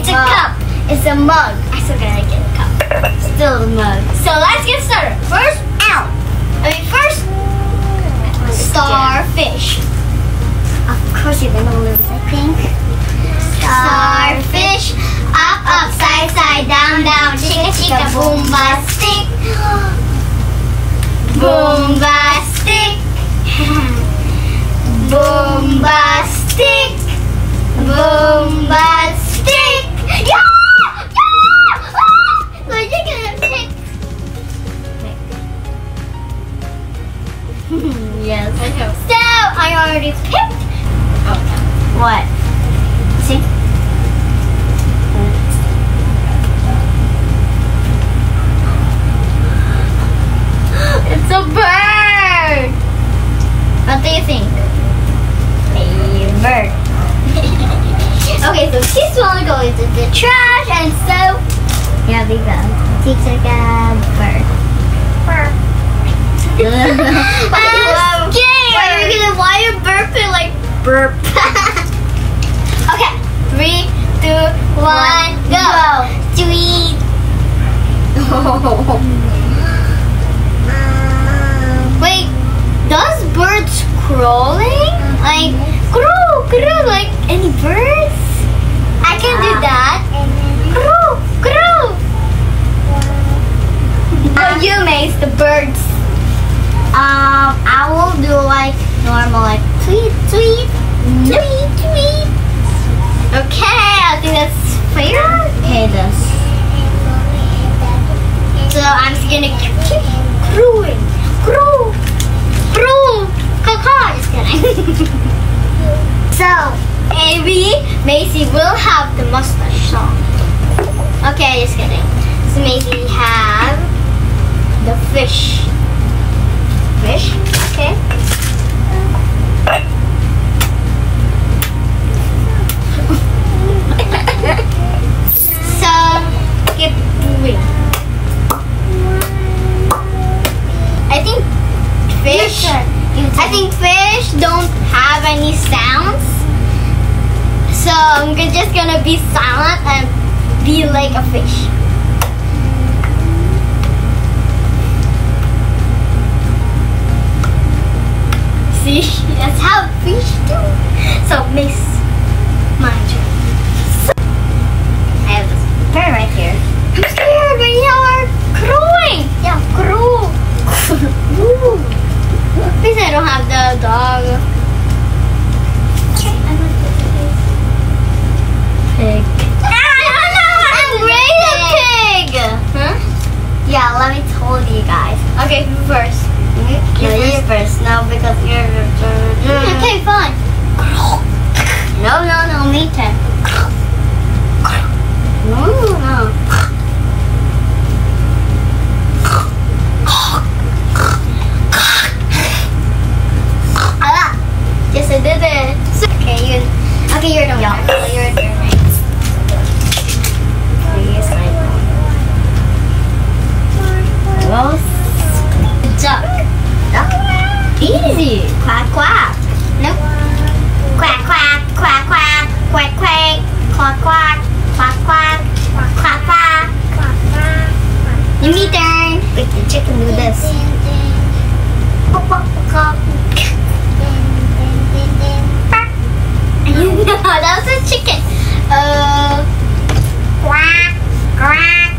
It's a cup. It's a mug. I still gotta get a cup. Still a mug. So let's get started. First, starfish. Of course you're gonna lose, I think. Starfish. Up, up, side, side, down, down. Chicka, chicka, bombastic. Bombastic. Bombastic. Bombastic. Yeah! Yeah! So you're gonna pick. Yes. I know. So I already picked. Oh. What? See? It's a bird. What do you think? A bird. Okay, so this one goes into the trash, and so yeah, we go. It's like a bird. I'm scared. Why are you burping like burp? Okay, 3, 2, 1, go. Sweet. Wait, does birds crawling? Like crow, crow, like any birds? I can do that. Crow, crow. You Mace, the birds. I will do like normal, like tweet, tweet, tweet, tweet. Okay, I think that's fair. Okay, this. So I'm just gonna keep crowing, crow, crow, caw. Just kidding. So Macy will have the mustache song. Okay, just kidding. So Macy have the fish. Fish, okay. So keep moving. I think fish don't have any sounds. So I'm just gonna be silent and be like a fish. See, that's how fish do. So Miss, my turn. I have this bird right here. I'm scared when you are crowing. Yeah, crow. Please, I don't have the dog. Okay, I'm gonna put this. Pig. I'm great at pig. Huh? Yeah, let me tell you guys. Okay, first. You first. No, because you're. Okay, fine. No, me turn. No. Yes, I did it. Okay, you're the one. You're the one. Please, Rose. Duck. Easy. Quack, quack. Nope. Quack, quack, quack, quack, quack, quack, quack, quack, quack, quack, quack, quack. It's me turn. Wait, the chicken do this. No, that was a chicken. Quack, quack,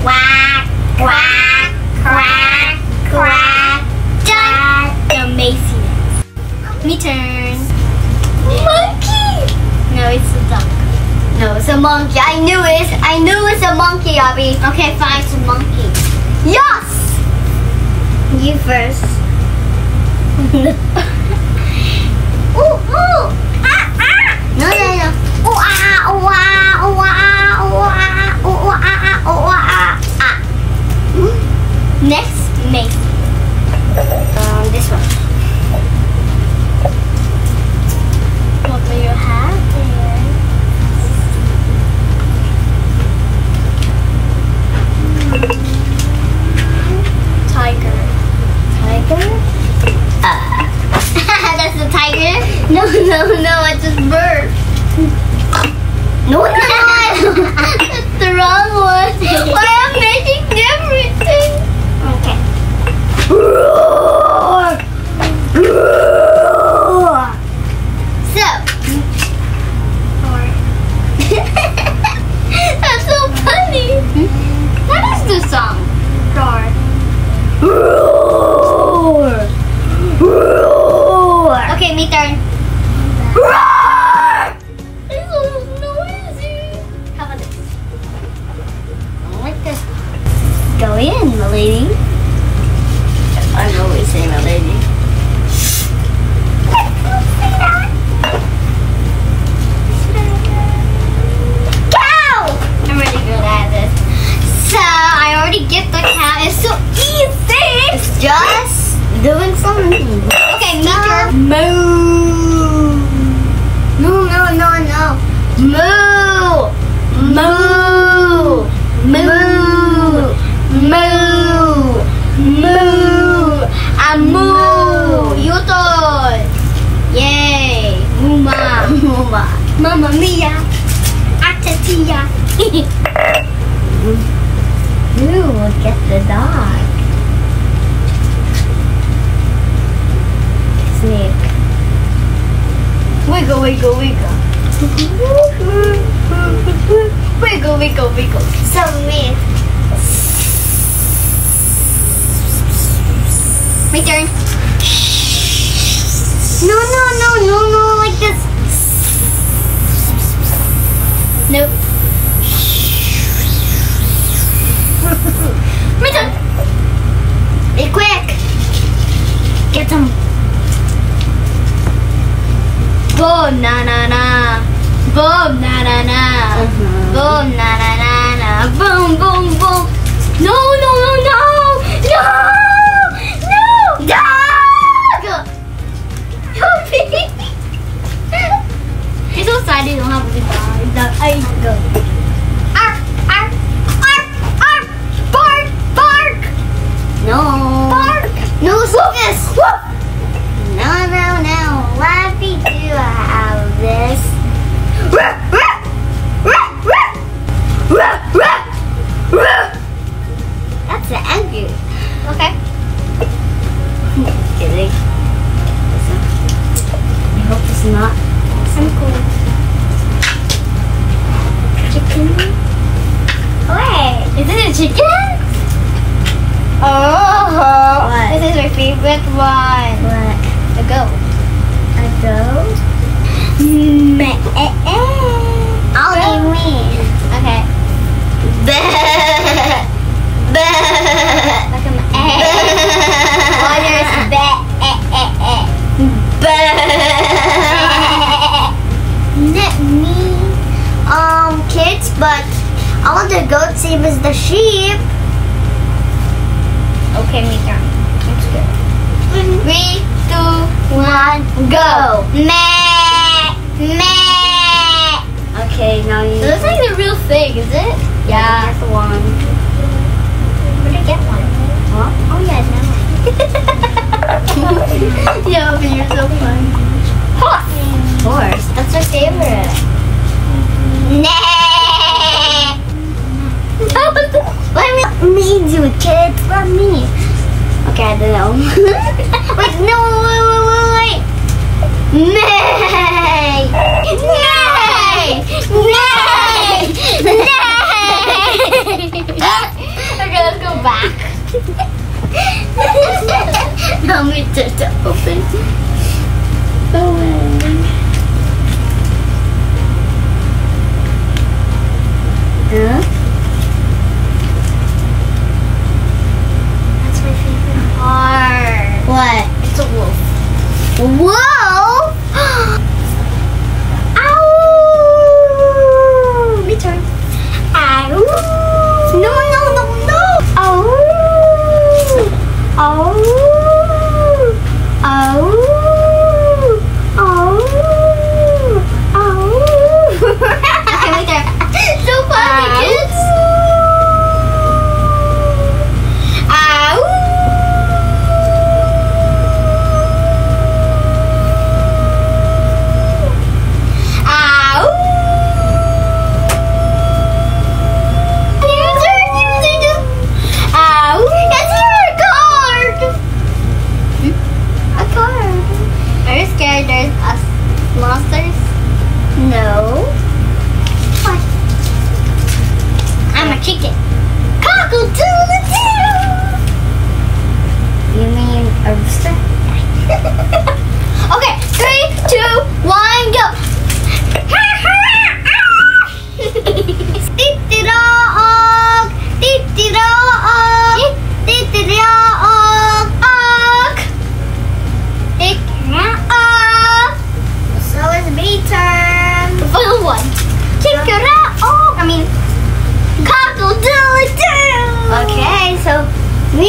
quack, quack, quack, quack. Done. The Macy. Me turn. Monkey. No, it's a duck. No, it's a monkey. I knew it's a monkey, Abby. Okay, fine, it's a monkey. Yes. You first. Ooh. No. Ooh, ah, ooh, ah, ooh, ah, ooh, ah, ooh, ah, ooh, ah. Next, Macy. This one. What do you have there? Tiger. That's the tiger? No, it's just bird. No, That's the wrong one. Why am I making everything? Okay. So. That's so funny. What is the song? Roar. Roar. Roar. Okay, me turn. Roar. It's so noisy. How about this? I like this. Go in, my lady. I'm always saying my lady. I'm really good at this. So I already get the cow. It's so easy. It's just doing something. Okay, me turn. Moo. No, no, no, no. Moo. Moo. Moo. Moo. Moo. A moo. Yuton. Yay. Muma. Muma. Mamma mia. Atatia. Ooh, look at the dog. Snake. Wiggle, wiggle, wiggle. Wiggle, wiggle, wiggle. So weird. My turn. No, no, no, no, no, like this. Nope. My turn. Be quick. Get some. Boom, na na na. Boom, na na na. Boom, na na na na. Boom, boom, boom. No, no, no, no. No. No. Dog. You're so sad you don't have a dog. I go. Arf, arf, arf, arf. Bark, bark. No. Bark. No, this. No, no, no. Laffy, do I have this? That's the angry. Okay. Kidding. I hope it's not some cool chicken. Wait, is it a chicken? Oh, what? This is my favorite one. What? A goat. A goat? I'll give me. Okay. Like an oh, there's Not me. Kids, but I want the goat same as the sheep. Okay, me turn. Let's go. 3, 2, 1, go. Meh. Meh. Okay, now you. So this is like the real thing, is it? Yeah. That's one. Where did I get one? Huh? Oh yeah, no. Yeah, but you're so fun. Horse. Horse. That's my favorite. Nah. Let me do it, kids. Let me. Okay, I don't know. Wait, no, wait. Nay! Nay! Nay! Nay! Okay, let's go back. Now we just open. Huh? That's my favorite part. What? It's a wolf. Wolf? Ow!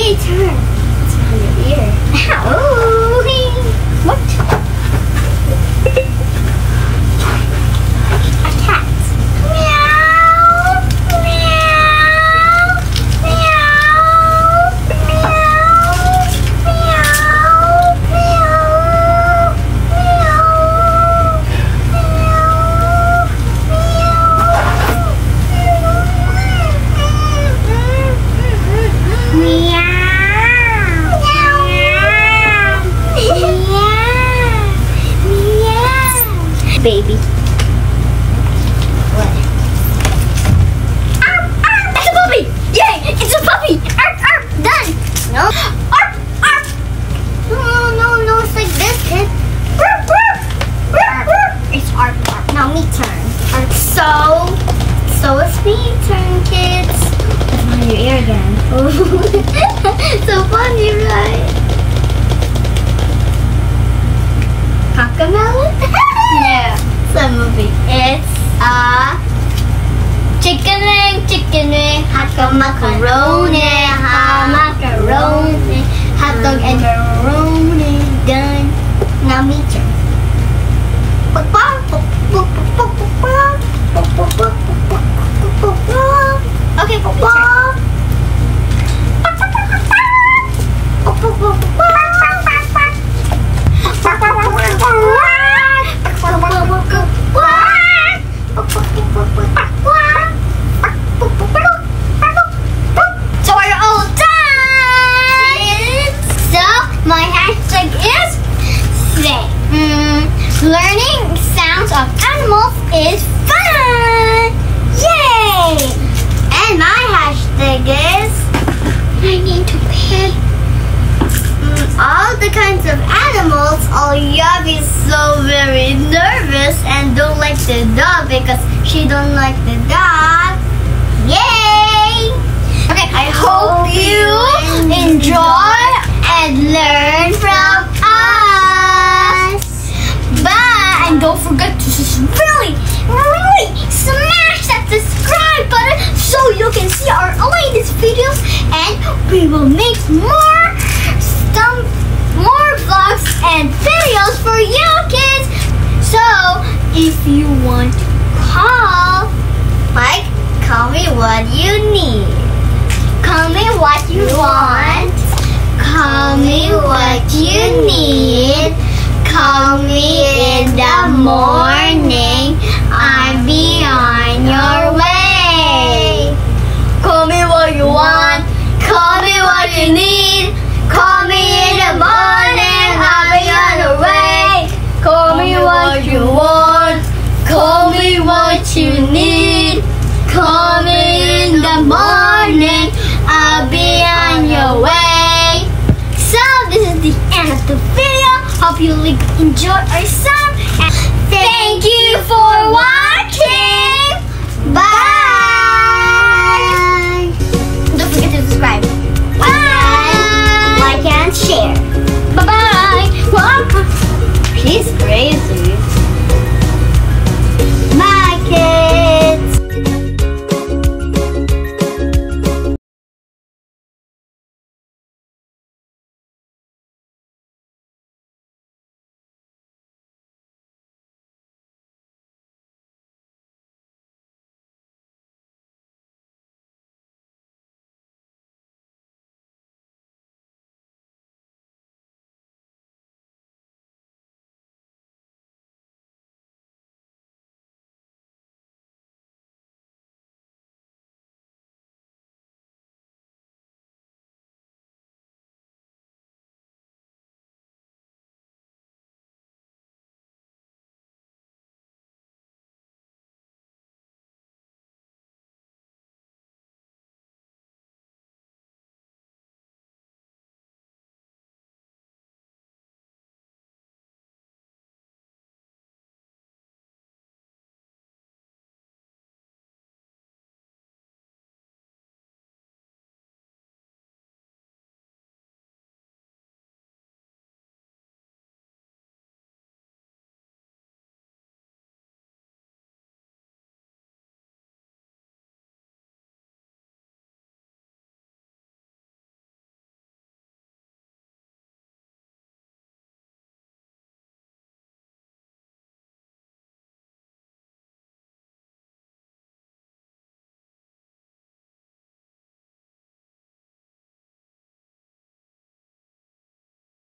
Me turn. It's on your ear. Ow. What? A cat. Meow. Meow. Meow. Meow. Meow. Baby. What? Arf, arf. It's a puppy! Yay! It's a puppy! Arf, arf. Done! No? Arf, arf. No, it's like this, kid. Arf, arf. Arf, arf. It's arf, arf. Now me turn. Arf. So it's me turn, kids. It's on your ear again. So funny, right? Cockamelon? No, it's a movie. It's a chicken wing, hot macaroni, hot dog and macaroni, done. Now me turn. Okay, me turn. So are you all done? So my hashtag is learning sounds of animals is fun. Yay! And my hashtag is I need to pay. All the kinds of animals. Yobe is so very nervous and don't like the dog because she don't like the dog. Yay! Okay, I hope you enjoy and learn from us. Bye! And don't forget to really smash that subscribe button so you can see our latest videos, and we will make more vlogs and videos for you kids. So if you want to call me what you need, call me what you want, call me what you need, call me in the morning, I'll be on your way. Call me what you want, call me what you need, call me in the morning, I'll be on the way. Call me what you want, call me what you need, call me in the morning, I'll be on your way. So this is the end of the video. Hope you enjoyed our song. And thank you for watching.